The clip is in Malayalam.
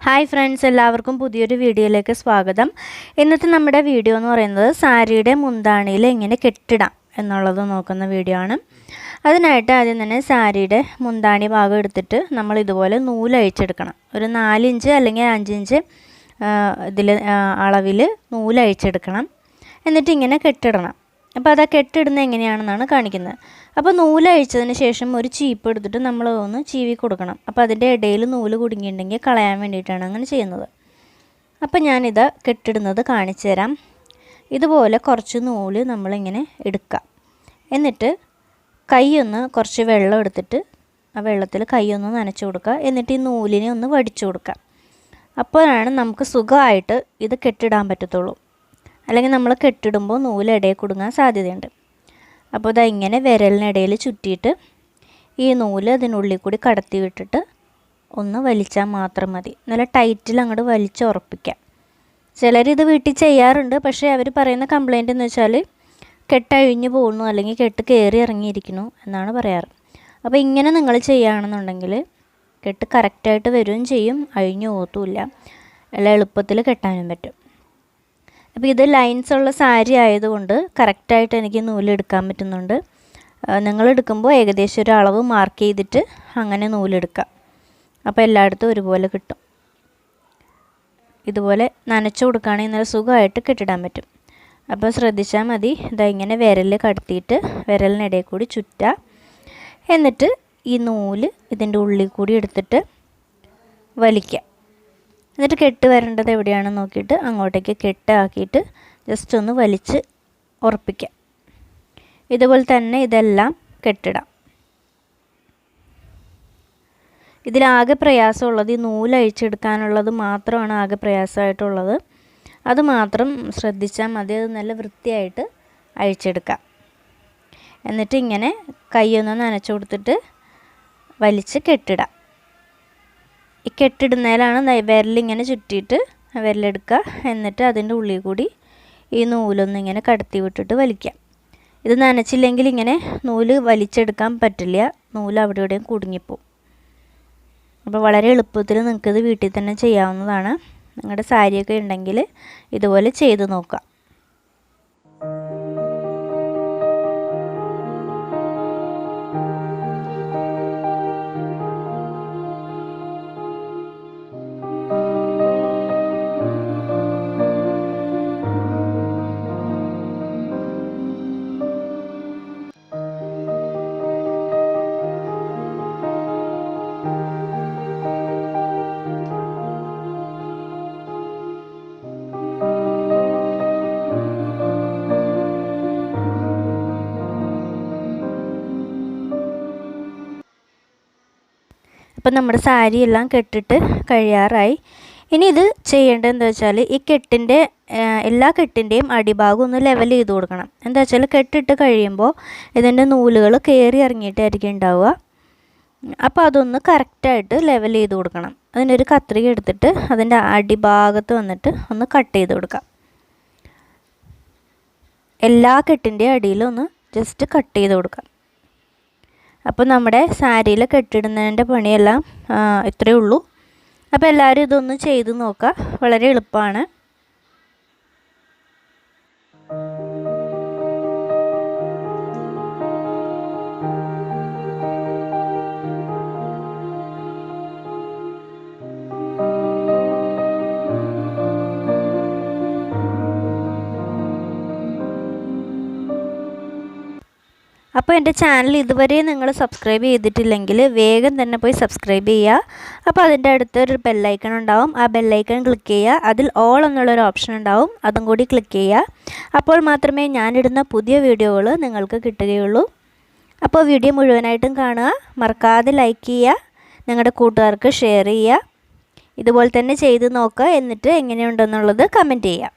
ഹായ് ഫ്രണ്ട്സ്, എല്ലാവർക്കും പുതിയൊരു വീഡിയോയിലേക്ക് സ്വാഗതം. ഇന്നത്തെ നമ്മുടെ വീഡിയോ എന്ന് പറയുന്നത് സാരിയുടെ മുന്താണിയിൽ എങ്ങനെ കെട്ടിടാം എന്നുള്ളത് നോക്കുന്ന വീഡിയോ ആണ്. അതിനായിട്ട് ആദ്യം തന്നെ സാരിയുടെ മുന്താണി ഭാഗം എടുത്തിട്ട് നമ്മൾ ഇതുപോലെ നൂലഴിച്ചെടുക്കണം. ഒരു 4 ഇഞ്ച് അല്ലെങ്കിൽ 5 ഇഞ്ച് ഇതിൽ അളവിൽ നൂലഴിച്ചെടുക്കണം. എന്നിട്ട് ഇങ്ങനെ കെട്ടിടണം. അപ്പോൾ അത് കെട്ടിടുന്നത് എങ്ങനെയാണെന്നാണ് കാണിക്കുന്നത്. അപ്പോൾ നൂലഴിച്ചതിന് ശേഷം ഒരു ചീപ്പ് എടുത്തിട്ട് നമ്മൾ ഒന്ന് ചീവി കൊടുക്കണം. അപ്പോൾ അതിൻ്റെ ഇടയിൽ നൂല് കുടുങ്ങിയിട്ടുണ്ടെങ്കിൽ കളയാൻ വേണ്ടിയിട്ടാണ് അങ്ങനെ ചെയ്യുന്നത്. അപ്പോൾ ഞാനിത് കെട്ടിടുന്നത് കാണിച്ചു തരാം. ഇതുപോലെ കുറച്ച് നൂല് നമ്മളിങ്ങനെ എടുക്കുക. എന്നിട്ട് കൈയൊന്ന് കുറച്ച് വെള്ളം എടുത്തിട്ട് ആ വെള്ളത്തിൽ കൈയൊന്ന് നനച്ച് കൊടുക്കുക. എന്നിട്ട് ഈ നൂലിനെ ഒന്ന് വടിച്ചു കൊടുക്കുക. അപ്പോഴാണ് നമുക്ക് സുഖമായിട്ട് ഇത് കെട്ടിടാൻ പറ്റത്തുള്ളൂ. അല്ലെങ്കിൽ നമ്മൾ കെട്ടിടുമ്പോൾ നൂല് ഇടയിൽ കുടുങ്ങാൻ സാധ്യതയുണ്ട്. അപ്പോൾ ഇതാ ഇങ്ങനെ വിരലിനിടയിൽ ചുറ്റിയിട്ട് ഈ നൂല് അതിനുള്ളിൽ കൂടി കടത്തി വിട്ടിട്ട് ഒന്ന് വലിച്ചാൽ മാത്രം മതി. നല്ല ടൈറ്റിൽ അങ്ങോട്ട് വലിച്ചുറപ്പിക്കാം. ചിലരിത് വീട്ടിൽ ചെയ്യാറുണ്ട്. പക്ഷേ അവർ പറയുന്ന കംപ്ലൈൻറ്റ് എന്ന് വെച്ചാൽ കെട്ടഴിഞ്ഞു പോകുന്നു അല്ലെങ്കിൽ കെട്ട് കയറി ഇറങ്ങിയിരിക്കുന്നു എന്നാണ് പറയാറ്. അപ്പോൾ ഇങ്ങനെ നിങ്ങൾ ചെയ്യുകയാണെന്നുണ്ടെങ്കിൽ കെട്ട് കറക്റ്റായിട്ട് വരികയും ചെയ്യും, അഴിഞ്ഞു പോകത്തുമില്ല, നല്ല എളുപ്പത്തിൽ കെട്ടാനും പറ്റും. അപ്പോൾ ഇത് ലൈൻസ് ഉള്ള സാരി ആയതുകൊണ്ട് കറക്റ്റായിട്ട് എനിക്ക് നൂലെടുക്കാൻ പറ്റുന്നുണ്ട്. നിങ്ങളെടുക്കുമ്പോൾ ഏകദേശം ഒരു അളവ് മാർക്ക് ചെയ്തിട്ട് അങ്ങനെ നൂലെടുക്കാം. അപ്പോൾ എല്ലായിടത്തും ഒരുപോലെ കിട്ടും. ഇതുപോലെ നനച്ചു കൊടുക്കുകയാണെങ്കിൽ നല്ല സുഖമായിട്ട് കെട്ടിടാൻ പറ്റും. അപ്പോൾ ശ്രദ്ധിച്ചാൽ മതി. ഇതാ ഇങ്ങനെ വിരൽ കടത്തിയിട്ട് വിരലിനിടയിൽ കൂടി ചുറ്റുക. എന്നിട്ട് ഈ നൂല് ഇതിൻ്റെ ഉള്ളിൽ കൂടി എടുത്തിട്ട് വലിക്കുക. എന്നിട്ട് കെട്ട് വരേണ്ടത് എവിടെയാണെന്ന് നോക്കിയിട്ട് അങ്ങോട്ടേക്ക് കെട്ടാക്കിയിട്ട് ജസ്റ്റ് ഒന്ന് വലിച്ച് ഉറപ്പിക്കാം. ഇതുപോലെ തന്നെ ഇതെല്ലാം കെട്ടിടാം. ഇതിലാകെ പ്രയാസമുള്ളത് ഈ നൂലഴിച്ചെടുക്കാനുള്ളത് മാത്രമാണ് ആകെ പ്രയാസമായിട്ടുള്ളത്. അത് മാത്രം ശ്രദ്ധിച്ചാൽ മതി. അത് നല്ല വൃത്തിയായിട്ട് അഴിച്ചെടുക്കാം. എന്നിട്ട് ഇങ്ങനെ കൈയൊന്ന് നനച്ചു കൊടുത്തിട്ട് വലിച്ച് കെട്ടിടാം. ഈ കെട്ടിടുന്നതിലാണ് വിരലിങ്ങനെ ചുറ്റിയിട്ട് വിരലെടുക്കുക. എന്നിട്ട് അതിൻ്റെ ഉള്ളിൽ കൂടി ഈ നൂലൊന്നിങ്ങനെ കടത്തി വിട്ടിട്ട് വലിക്കാം. ഇത് നനച്ചില്ലെങ്കിൽ ഇങ്ങനെ നൂല് വലിച്ചെടുക്കാൻ പറ്റില്ല. നൂല് അവിടെ ഇവിടെയും കുടുങ്ങിപ്പോവും. അപ്പോൾ വളരെ എളുപ്പത്തിൽ നിങ്ങൾക്കിത് വീട്ടിൽ തന്നെ ചെയ്യാവുന്നതാണ്. നിങ്ങളുടെ സാരിയൊക്കെ ഉണ്ടെങ്കിൽ ഇതുപോലെ ചെയ്ത് നോക്കുക. അപ്പം നമ്മുടെ സാരി എല്ലാം കെട്ടിട്ട് കഴിയാറായി. ഇനി ഇത് ചെയ്യേണ്ടത് എന്താ വെച്ചാൽ ഈ കെട്ടിൻ്റെ എല്ലാ കെട്ടിൻ്റെയും അടിഭാഗം ഒന്ന് ലെവൽ ചെയ്ത് കൊടുക്കണം. എന്താ വെച്ചാൽ കെട്ടിട്ട് കഴിയുമ്പോൾ ഇതിൻ്റെ നൂലുകൾ കയറി ഇറങ്ങിയിട്ടായിരിക്കും ഉണ്ടാവുക. അപ്പോൾ അതൊന്ന് കറക്റ്റായിട്ട് ലെവൽ ചെയ്ത് കൊടുക്കണം. അതിനൊരു കത്രിക എടുത്തിട്ട് അതിൻ്റെ അടിഭാഗത്ത് വന്നിട്ട് ഒന്ന് കട്ട് ചെയ്ത് കൊടുക്കാം. എല്ലാ കെട്ടിൻ്റെയും അടിയിലും ഒന്ന് ജസ്റ്റ് കട്ട് ചെയ്ത് കൊടുക്കാം. അപ്പോൾ നമ്മുടെ സാരിയിൽ കെട്ടിടുന്നതിൻ്റെ പണിയെല്ലാം ഇത്രയേ ഉള്ളൂ. അപ്പോൾ എല്ലാവരും ഇതൊന്ന് ചെയ്ത് നോക്കുക. വളരെ എളുപ്പമാണ്. അപ്പോൾ എൻ്റെ ചാനൽ ഇതുവരെ നിങ്ങൾ സബ്സ്ക്രൈബ് ചെയ്തിട്ടില്ലെങ്കിൽ വേഗം തന്നെ പോയി സബ്സ്ക്രൈബ് ചെയ്യുക. അപ്പോൾ അതിൻ്റെ അടുത്തൊരു ബെല്ലൈക്കൺ ഉണ്ടാവും. ആ ബെല്ലൈക്കൺ ക്ലിക്ക് ചെയ്യുക. അതിൽ ഓൾ എന്നുള്ളൊരു ഓപ്ഷൻ ഉണ്ടാവും. അതും കൂടി ക്ലിക്ക് ചെയ്യുക. അപ്പോൾ മാത്രമേ ഞാനിടുന്ന പുതിയ വീഡിയോകൾ നിങ്ങൾക്ക് കിട്ടുകയുള്ളൂ. അപ്പോൾ വീഡിയോ മുഴുവനായിട്ടും കാണുക. മറക്കാതെ ലൈക്ക് ചെയ്യുക. നിങ്ങളുടെ കൂട്ടുകാർക്ക് ഷെയർ ചെയ്യുക. ഇതുപോലെ തന്നെ ചെയ്ത് നോക്കുക. എന്നിട്ട് എങ്ങനെയുണ്ടെന്നുള്ളത് കമൻറ്റ് ചെയ്യുക.